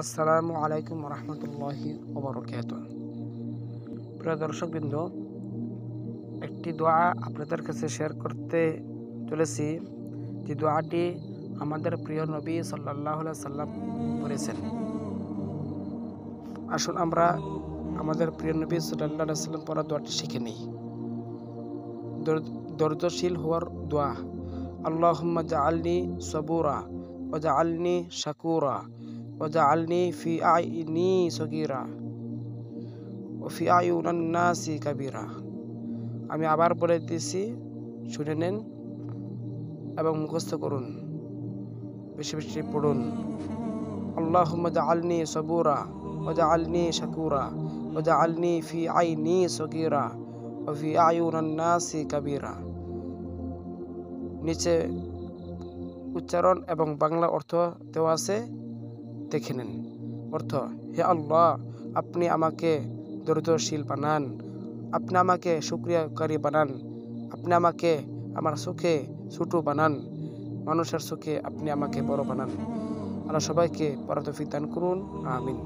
আসসালামু আলাইকুম রহমতুল্লাহি ওবরাকাতুহ। প্রিয় দর্শকবৃন্দ, একটি দোয়া আপনাদের কাছে শেয়ার করতে চলেছি, যে দোয়াটি আমাদের প্রিয় নবী সাল্লাল্লাহু আলাইহি সাল্লাম করেছেন। আসুন আমরা আমাদের প্রিয় নবী সাল্লাল্লাহু আলাইহি সাল্লাম পড়া দোয়াটি শিখে নিই। ধৈর্যশীল হওয়ার দোয়া। আল্লাহুম্মা জাআলনি সাবুরা ওয়া জাআলনি শাকুরা ওয়া জাআলনি ফি আইনি সগীরা ও ফি আয়ুনান নাসি কাবীরা। আমি আবার বলে দিয়েছি, শুনে নেন এবং মুখস্থ করুন, বেশি বেশি পড়ুন। আল্লাহুম্মা জাআলনি সাবুরা ওয়া জাআলনি শাকুরা ওয়া জাআলনি ফি আইনি সগীরা ওয়া ফি আয়ুনান নাসি কাবীরা। নিচে উচ্চারণ এবং বাংলা অর্থ দেওয়া আছে, দেখে নেন। অর্থ: হে আল্লাহ, আপনি আমাকে ধৈর্যশীল বানান, আপনি আমাকে শুকরিয়াকারী বানান, আপনি আমাকে আমার সুখে ছোট বানান, মানুষের সুখে আপনি আমাকে বড় বানান। আল্লাহ সবাইকে পড়ার তৌফিক দান করুন, আমিন।